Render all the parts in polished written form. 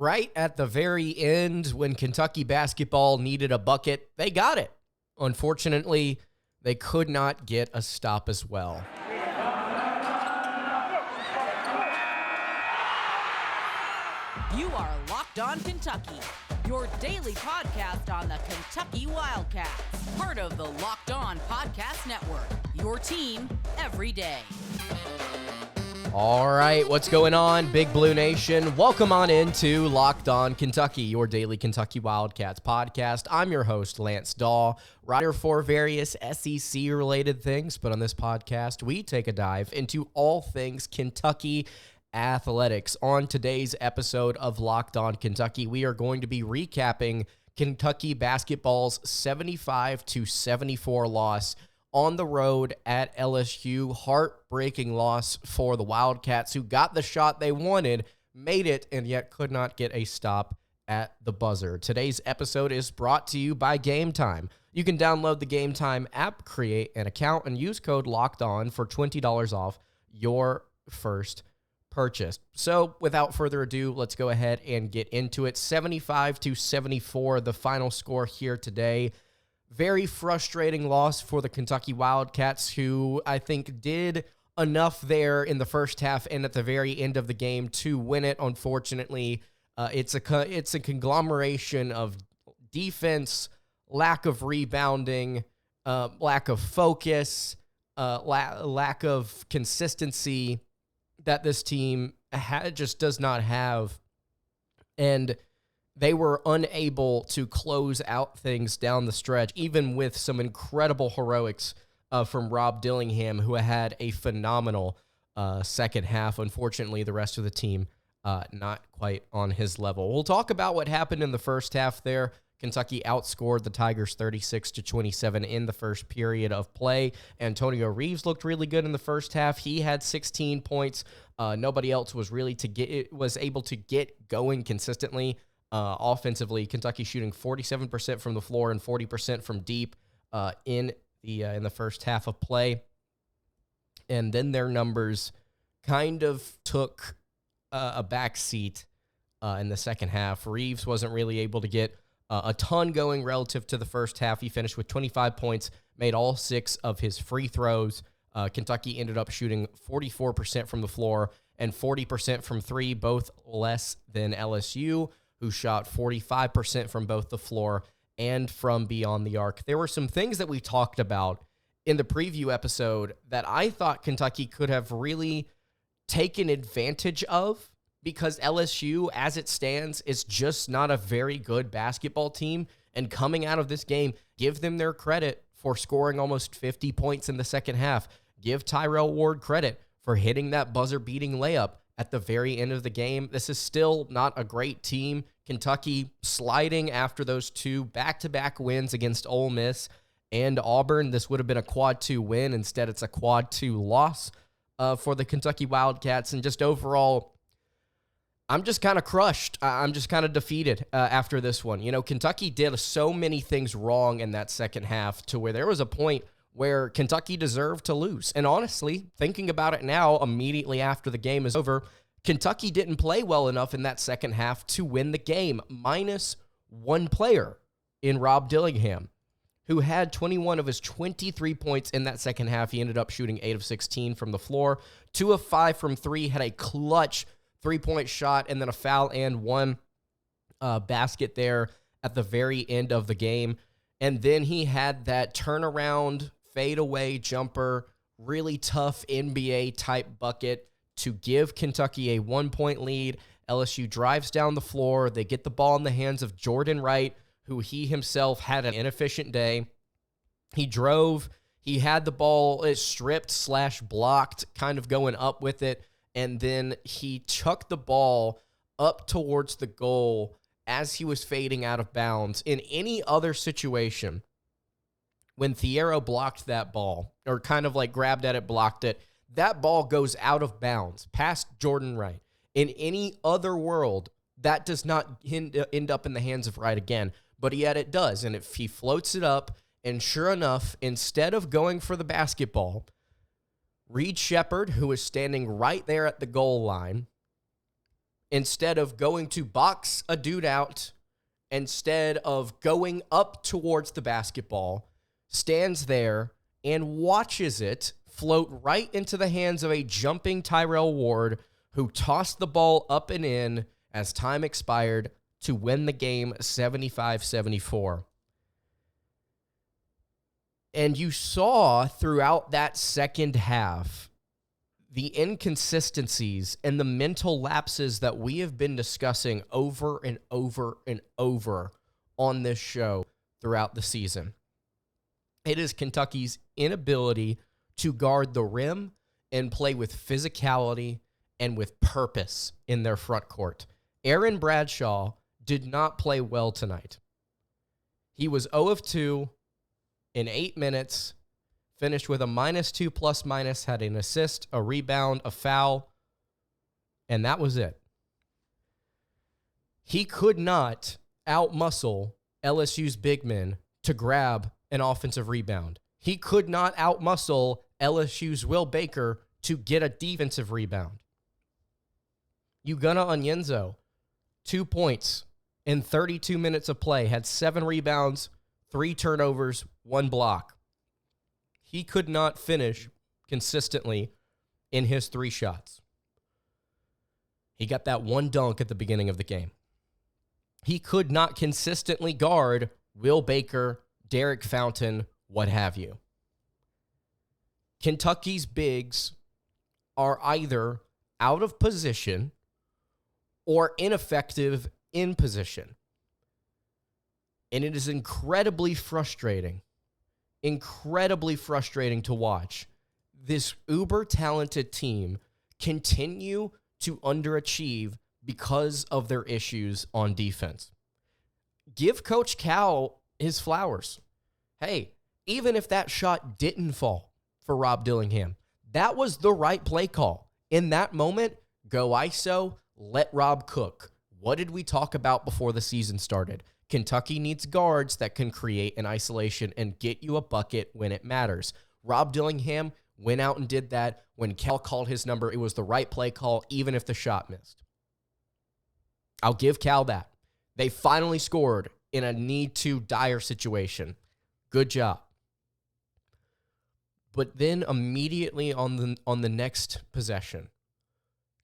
right at the very end when Kentucky basketball needed a bucket, they got it. Unfortunately, they could not get a stop as well. You are Locked On Kentucky, your daily podcast on the Kentucky Wildcats, part of the Locked On Podcast Network, your team every day. All right, what's going on, Big Blue Nation? Welcome on into Locked On Kentucky, your daily Kentucky Wildcats podcast. I'm your host, Lance Dawe, writer for various SEC-related things, but on this podcast, we take a dive into all things Kentucky athletics. On today's episode of Locked On Kentucky, we are going to be recapping Kentucky basketball's 75-74 loss on the road at LSU. Heartbreaking loss for the Wildcats, who got the shot they wanted, made it, and yet could not get a stop at the buzzer. Today's episode is brought to you by Game Time. You can download the Game Time app, create an account, and use code LOCKEDON for $20 off your first purchase. So without further ado, let's go ahead and get into it. 75-74, the final score here today. Very frustrating loss for the Kentucky Wildcats, who I think did enough there in the first half and at the very end of the game to win it. Unfortunately, it's a conglomeration of defense, lack of rebounding, lack of focus, lack of consistency that this team just does not have. And they were unable to close out things down the stretch, even with some incredible heroics from Rob Dillingham, who had a phenomenal second half. Unfortunately, the rest of the team not quite on his level. We'll talk about what happened in the first half there. Kentucky outscored the Tigers 36-27 in the first period of play. Antonio Reeves looked really good in the first half. He had 16 points. Nobody else was able to get going consistently. Offensively, Kentucky shooting 47% from the floor and 40% from deep in the first half of play. And then their numbers kind of took a backseat in the second half. Reeves wasn't really able to get a ton going relative to the first half. He finished with 25 points, made all 6 of his free throws. Kentucky ended up shooting 44% from the floor and 40% from three, both less than LSU, who shot 45% from both the floor and from beyond the arc. There were some things that we talked about in the preview episode that I thought Kentucky could have really taken advantage of, because LSU, as it stands, is just not a very good basketball team. And coming out of this game, give them their credit for scoring almost 50 points in the second half. Give Tyrell Ward credit for hitting that buzzer-beating layup at the very end of the game. This is still not a great team. Kentucky sliding after those 2 back-to-back wins against Ole Miss and Auburn. This would have been a quad 2 win. Instead, it's a quad 2 loss for the Kentucky Wildcats. And just overall, I'm just kind of crushed. I'm just kind of defeated after this one. You know, Kentucky did so many things wrong in that second half to where there was a point where Kentucky deserved to lose. And honestly, thinking about it now, immediately after the game is over, Kentucky didn't play well enough in that second half to win the game, minus one player in Rob Dillingham, who had 21 of his 23 points in that second half. He ended up shooting 8 of 16 from the floor, 2 of 5 from 3, had a clutch 3-point shot, and then a foul and one basket there at the very end of the game. And then he had that turnaround, fadeaway jumper, really tough NBA-type bucket to give Kentucky a 1-point lead. LSU drives down the floor. They get the ball in the hands of Jordan Wright, who he himself had an inefficient day. He drove. He had the ball stripped/blocked, kind of going up with it. And then he chucked the ball up towards the goal as he was fading out of bounds. In any other situation, when Thiero blocked that ball, or kind of like grabbed at it, blocked it, that ball goes out of bounds past Jordan Wright. In any other world, that does not end up in the hands of Wright again. But yet it does. And if he floats it up, and sure enough, instead of going for the basketball, Reed Sheppard, who is standing right there at the goal line, instead of going to box a dude out, instead of going up towards the basketball, stands there and watches it float right into the hands of a jumping Tyrell Ward, who tossed the ball up and in as time expired to win the game 75-74. And you saw throughout that second half the inconsistencies and the mental lapses that we have been discussing over and over and over on this show throughout the season. It is Kentucky's inability to guard the rim and play with physicality and with purpose in their front court. Aaron Bradshaw did not play well tonight. He was 0 of 2 in 8 minutes, finished with a -2 plus-minus, had an assist, a rebound, a foul, and that was it. He could not outmuscle LSU's big men to grab an offensive rebound. He could not outmuscle LSU's Will Baker to get a defensive rebound. Ugonna Onyenso, 2 points in 32 minutes of play, had 7 rebounds, 3 turnovers, 1 block. He could not finish consistently in his 3 shots. He got that 1 dunk at the beginning of the game. He could not consistently guard Will Baker, Derek Fountain, what have you. Kentucky's bigs are either out of position or ineffective in position. And it is incredibly frustrating to watch this uber-talented team continue to underachieve because of their issues on defense. Give Coach Cal his flowers. Hey, even if that shot didn't fall for Rob Dillingham, that was the right play call. In that moment, go ISO, let Rob cook. What did we talk about before the season started? Kentucky needs guards that can create an isolation and get you a bucket when it matters. Rob Dillingham went out and did that. When Cal called his number, it was the right play call, even if the shot missed. I'll give Cal that. They finally scored in a need-to dire situation. Good job. But then immediately on the next possession,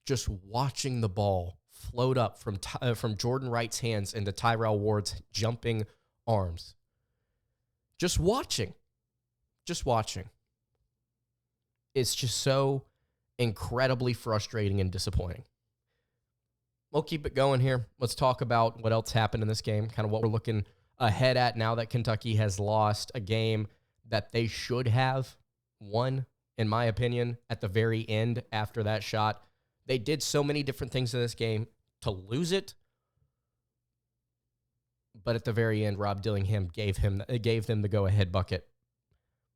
just watching the ball float up from Jordan Wright's hands into Tyrell Ward's jumping arms. Just watching. It's just so incredibly frustrating and disappointing. We'll keep it going here. Let's talk about what else happened in this game, kind of what we're looking ahead at now that Kentucky has lost a game that they should have won, in my opinion, at the very end after that shot. They did so many different things in this game to lose it, but at the very end, Rob Dillingham gave them the go-ahead bucket.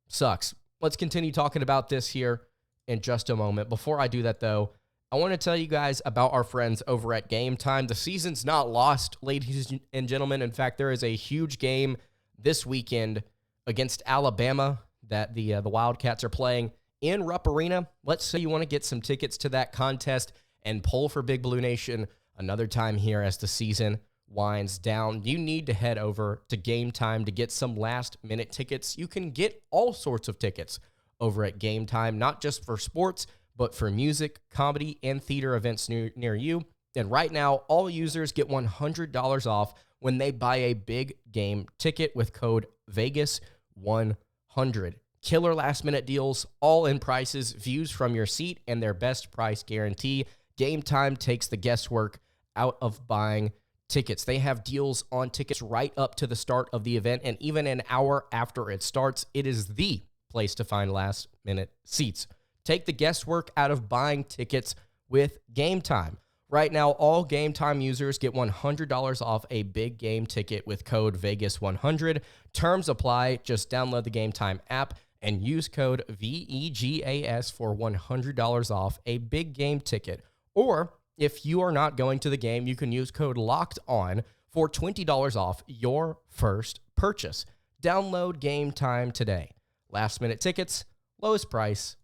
Sucks. Let's continue talking about this here in just a moment. Before I do that, though, I want to tell you guys about our friends over at Game Time. The season's not lost, ladies and gentlemen. In fact, there is a huge game this weekend against Alabama that the Wildcats are playing in Rupp Arena. Let's say you want to get some tickets to that contest and pull for Big Blue Nation another time here as the season winds down. You need to head over to Game Time to get some last-minute tickets. You can get all sorts of tickets over at Game Time, not just for sports, but for music, comedy, and theater events near you. And right now, all users get $100 off when they buy a big game ticket with code VEGAS100. Killer last-minute deals, all-in prices, views from your seat, and their best price guarantee. Game Time takes the guesswork out of buying tickets. They have deals on tickets right up to the start of the event, and even an hour after it starts. It is the place to find last-minute seats. Take the guesswork out of buying tickets with Game Time. Right now, all Game Time users get $100 off a big game ticket with code VEGAS100. Terms apply. Just download the Game Time app and use code VEGAS for $100 off a big game ticket. Or if you are not going to the game, you can use code LOCKEDON for $20 off your first purchase. Download Game Time today. Last minute tickets, lowest price,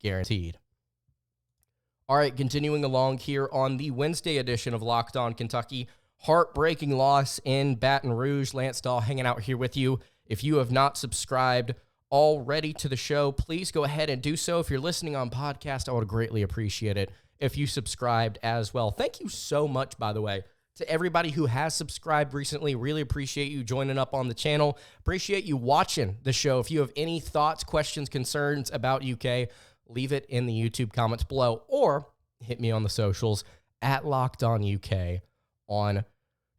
guaranteed. All right, continuing along here on the Wednesday edition of Locked On Kentucky. Heartbreaking loss in Baton Rouge. Lance Dawe hanging out here with you. If you have not subscribed already to the show, please go ahead and do so. If you're listening on podcast, I would greatly appreciate it if you subscribed as well. Thank you so much, by the way, to everybody who has subscribed recently. Really appreciate you joining up on the channel. Appreciate you watching the show. If you have any thoughts, questions, concerns about UK, leave it in the YouTube comments below or hit me on the socials at Locked On UK on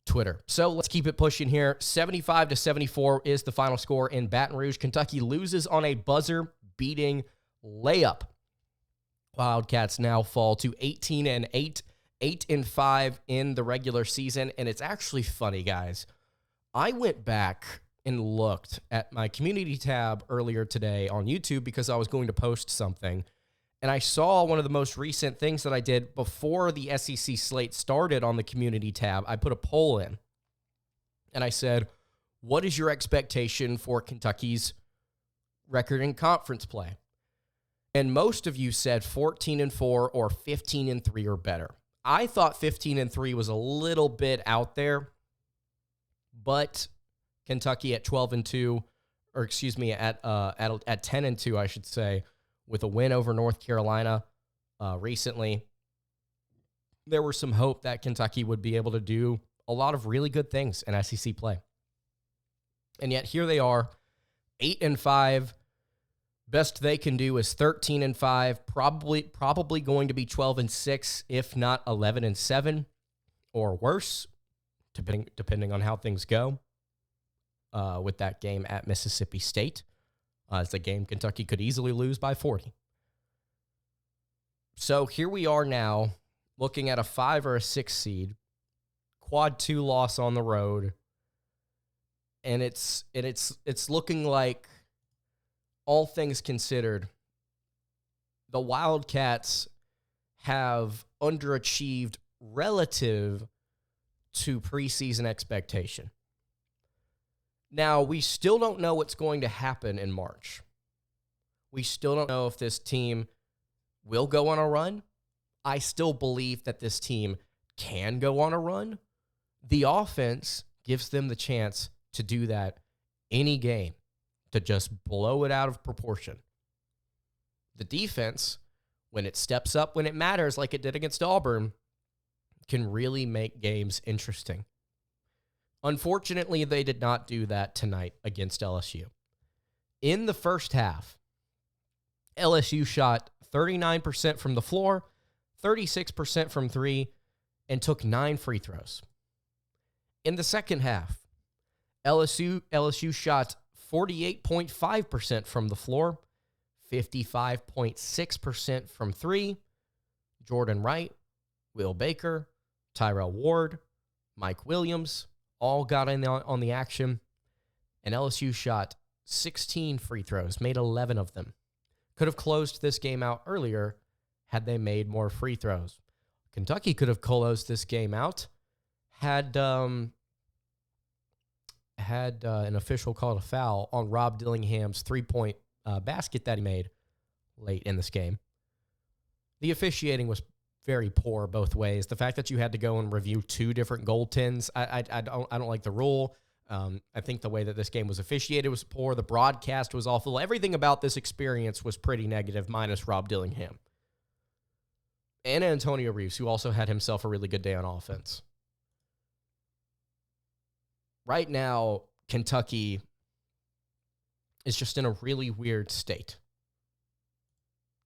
Twitter. So let's keep it pushing here. 75-74 is the final score in Baton Rouge. Kentucky loses on a buzzer-beating layup. Wildcats now fall to 18-8, 8-5 in the regular season. And it's actually funny, guys. I went back and looked at my community tab earlier today on YouTube because I was going to post something. And I saw one of the most recent things that I did before the SEC slate started on the community tab. I put a poll in. And I said, what is your expectation for Kentucky's record in conference play? And most of you said 14-4 or 15-3 or better. I thought 15-3 was a little bit out there, but Kentucky at 12-2, or excuse me, at 10-2, I should say, with a win over North Carolina recently, there was some hope that Kentucky would be able to do a lot of really good things in SEC play. And yet here they are, 8-5. Best they can do is 13-5, probably going to be 12-6, if not 11-7 or worse, depending on how things go with that game at Mississippi State. It's a game Kentucky could easily lose by 40. So here we are now looking at a 5 or a 6 seed, quad 2 loss on the road, and it's looking like, all things considered, the Wildcats have underachieved relative to preseason expectation. Now, we still don't know what's going to happen in March. We still don't know if this team will go on a run. I still believe that this team can go on a run. The offense gives them the chance to do that any game, to just blow it out of proportion. The defense, when it steps up, when it matters, like it did against Auburn, can really make games interesting. Unfortunately, they did not do that tonight against LSU. In the first half, LSU shot 39% from the floor, 36% from three, and took 9 free throws. In the second half, LSU shot 48.5% from the floor, 55.6% from three. Jordan Wright, Will Baker, Tyrell Ward, Mike Williams all got in on the action, and LSU shot 16 free throws, made 11 of them. Could have closed this game out earlier had they made more free throws. Kentucky could have closed this game out had an official called a foul on Rob Dillingham's three-point basket that he made late in this game. The officiating was very poor both ways. The fact that you had to go and review 2 different goaltends, I don't like the rule. I think the way that this game was officiated was poor. The broadcast was awful. Everything about this experience was pretty negative, minus Rob Dillingham. And Antonio Reeves, who also had himself a really good day on offense. Right now, Kentucky is just in a really weird state.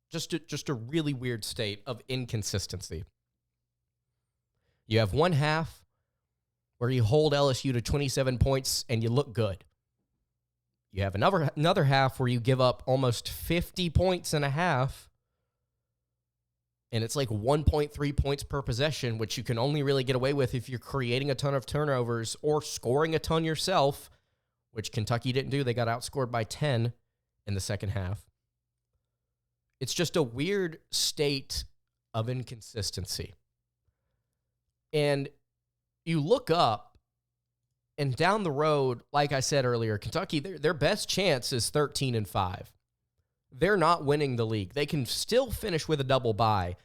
Just a really weird state of inconsistency. You have one half where you hold LSU to 27 points and you look good. You have another half where you give up almost 50 points and a half, and it's like 1.3 points per possession, which you can only really get away with if you're creating a ton of turnovers or scoring a ton yourself, which Kentucky didn't do. They got outscored by 10 in the second half. It's just a weird state of inconsistency. And you look up, and down the road, like I said earlier, Kentucky, their best chance is 13-5. They're not winning the league. They can still finish with a double bye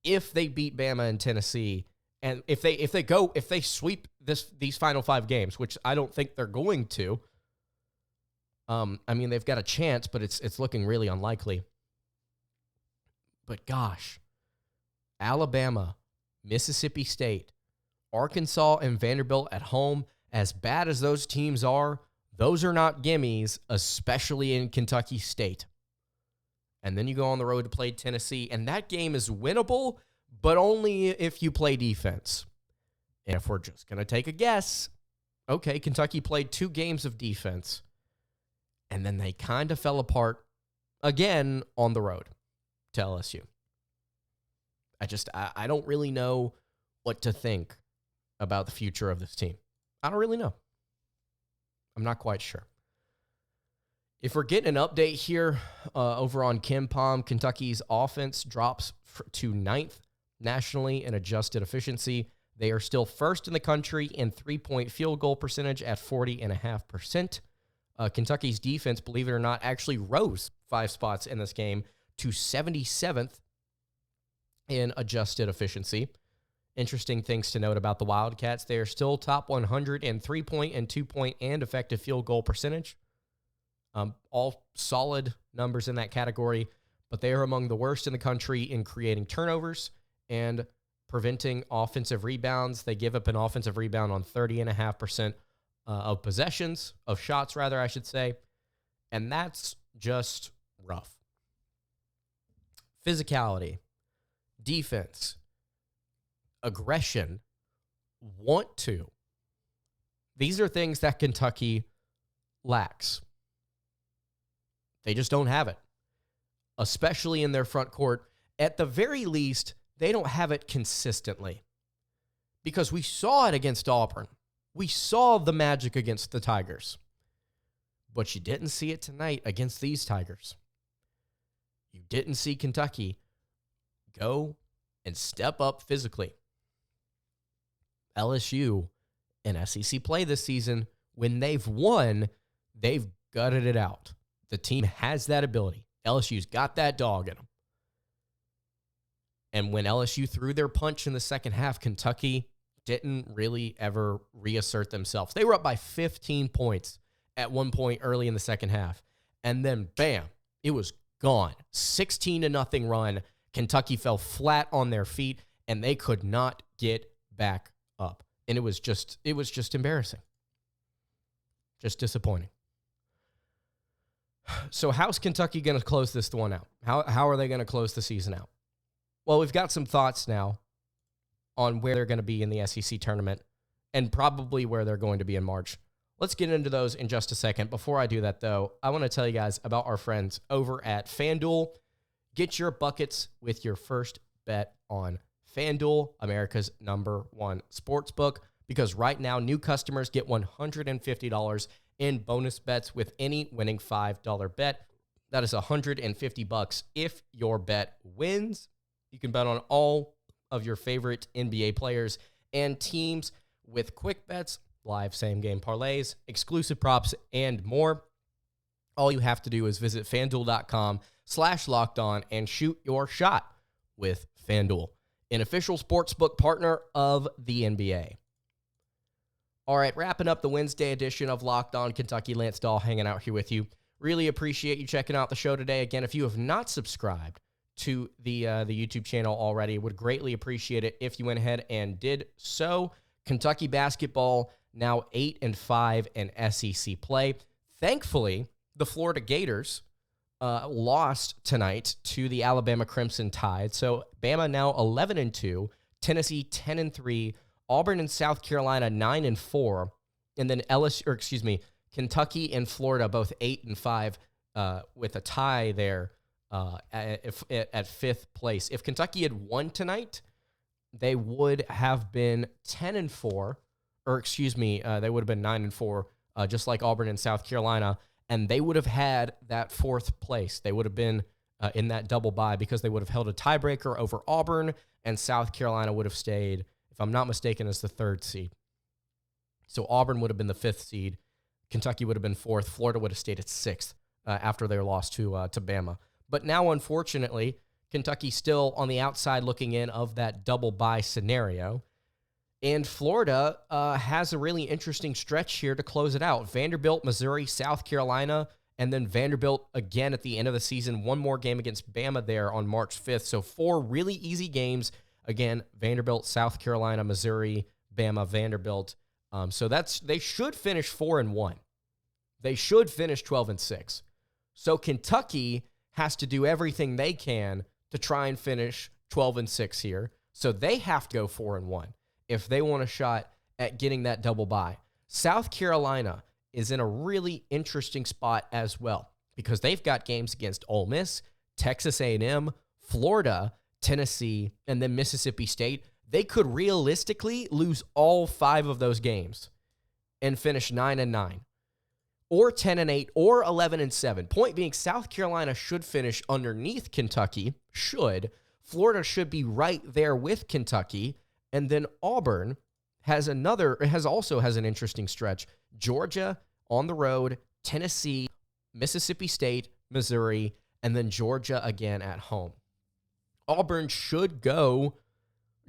if they beat Bama and Tennessee, and if they sweep these final 5 games, which I don't think they're going to. I mean, they've got a chance, but it's looking really unlikely. But gosh, Alabama, Mississippi State, Arkansas, and Vanderbilt at home, as bad as those teams are, those are not gimmies, especially in Kentucky State. And then you go on the road to play Tennessee, and that game is winnable, but only if you play defense. And if we're just going to take a guess, okay, Kentucky played 2 games of defense, and then they kind of fell apart again on the road to LSU. I don't really know what to think about the future of this team. I don't really know. I'm not quite sure. If we're getting an update here over on KenPom, Kentucky's offense drops to 9th nationally in adjusted efficiency. They are still first in the country in 3-point field goal percentage at 40.5%. Kentucky's defense, believe it or not, actually rose 5 spots in this game to 77th in adjusted efficiency. Interesting things to note about the Wildcats. They are still top 100 in 3-point and 2-point and effective field goal percentage. All solid numbers in that category, but they are among the worst in the country in creating turnovers and preventing offensive rebounds. They give up an offensive rebound on 30.5% of possessions, of shots rather, I should say, and that's just rough. Physicality, defense, aggression, want to. These are things that Kentucky lacks. They just don't have it, especially in their front court. At the very least, they don't have it consistently, because we saw it against Auburn. We saw the magic against the Tigers, but you didn't see it tonight against these Tigers. You didn't see Kentucky go and step up physically. LSU in SEC play this season, when they've won, they've gutted it out. The team has that ability. LSU's got that dog in them. And when LSU threw their punch in the second half, Kentucky didn't really ever reassert themselves. They were up by 15 points at one point early in the second half. And then, bam, it was gone. 16-0 run. Kentucky fell flat on their feet, and they could not get back up. And it was just embarrassing. Just disappointing. So how's Kentucky going to close this one out? How are they going to close the season out? Well, we've got some thoughts now on where they're going to be in the SEC tournament and probably where they're going to be in March. Let's get into those in just a second. Before I do that, though, I want to tell you guys about our friends over at FanDuel. Get your buckets with your first bet on FanDuel, America's #1 sportsbook, because right now new customers get $150 in bonus bets with any winning $5 bet. That is $150 if your bet wins. You can bet on all of your favorite NBA players and teams with quick bets, live same-game parlays, exclusive props, and more. All you have to do is visit FanDuel.com/lockedon and shoot your shot with FanDuel, an official sportsbook partner of the NBA. All right, wrapping up the Wednesday edition of Locked On Kentucky. Lance Dawe hanging out here with you. Really appreciate you checking out the show today. Again, if you have not subscribed to the YouTube channel already, would greatly appreciate it if you went ahead and did so. Kentucky basketball now 8-5 in SEC play. Thankfully, the Florida Gators lost tonight to the Alabama Crimson Tide. So Bama now 11-2, Tennessee 10-3, Auburn and South Carolina 9-4, and then Kentucky and Florida both 8-5 with a tie there at fifth place. If Kentucky had won tonight, they would have been 10-4, they would have been 9-4, just like Auburn and South Carolina, and they would have had that fourth place. They would have been in that double bye because they would have held a tiebreaker over Auburn, and South Carolina would have stayed, if I'm not mistaken, as the 3rd seed. So Auburn would have been the 5th seed. Kentucky would have been 4th. Florida would have stayed at 6th after their loss to Bama. But now, unfortunately, Kentucky still on the outside looking in of that double bye scenario. And Florida has a really interesting stretch here to close it out. Vanderbilt, Missouri, South Carolina, and then Vanderbilt again at the end of the season. One more game against Bama there on March 5th. So 4 really easy games. Again, Vanderbilt, South Carolina, Missouri, Bama, Vanderbilt. So they should finish 4-1. They should finish 12-6. So Kentucky has to do everything they can to try and finish 12-6 here. So they have to go 4-1 if they want a shot at getting that double bye. South Carolina is in a really interesting spot as well because they've got games against Ole Miss, Texas A&M, Florida, Tennessee, and then Mississippi State. They could realistically lose all 5 of those games and finish 9-9 or 10-8 or 11-7. Point being, South Carolina should finish underneath Kentucky, Florida should be right there with Kentucky, and then Auburn has an interesting stretch. Georgia on the road, Tennessee, Mississippi State, Missouri, and then Georgia again at home. Auburn should go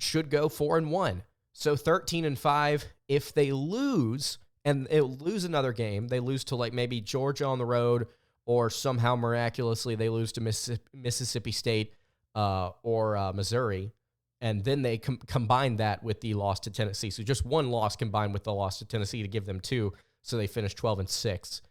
4-1. So 13-5. If they lose, and they'll lose another game, they lose to like maybe Georgia on the road, or somehow miraculously they lose to Mississippi State or Missouri, and then they combine that with the loss to Tennessee. So just one loss combined with the loss to Tennessee to give them 2, so they finish 12-6.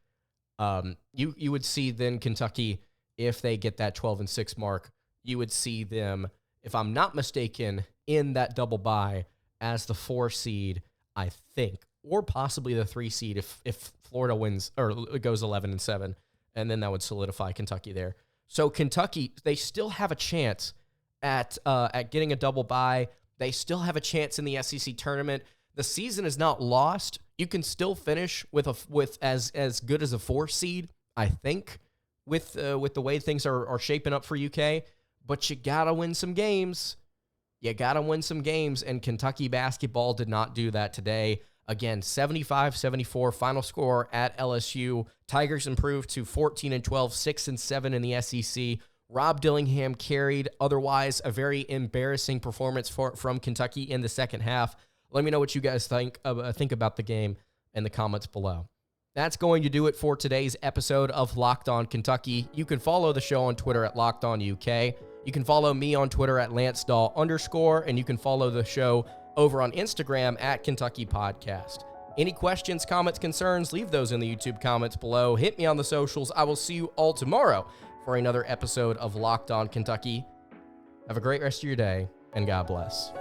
You would see then Kentucky, if they get that 12-6 mark, you would see them, if I'm not mistaken, in that double bye as the 4 seed, I think, or possibly the 3 seed if Florida wins or goes 11-7, and then that would solidify Kentucky there. So Kentucky, they still have a chance at getting a double bye. They still have a chance in the SEC tournament. The season is not lost. You can still finish with as good as a 4 seed, I think, with the way things are shaping up for UK. But you gotta win some games. And Kentucky basketball did not do that today. Again, 75-74 final score at LSU. Tigers improved to 14-12, 6-7 in the SEC. Rob Dillingham carried otherwise a very embarrassing performance from Kentucky in the second half. Let me know what you guys think about the game in the comments below. That's going to do it for today's episode of Locked On Kentucky. You can follow the show on Twitter at Locked On UK. You can follow me on Twitter at @LanceDawe_, and you can follow the show over on Instagram at Kentucky Podcast. Any questions, comments, concerns, leave those in the YouTube comments below. Hit me on the socials. I will see you all tomorrow for another episode of Locked On Kentucky. Have a great rest of your day, and God bless.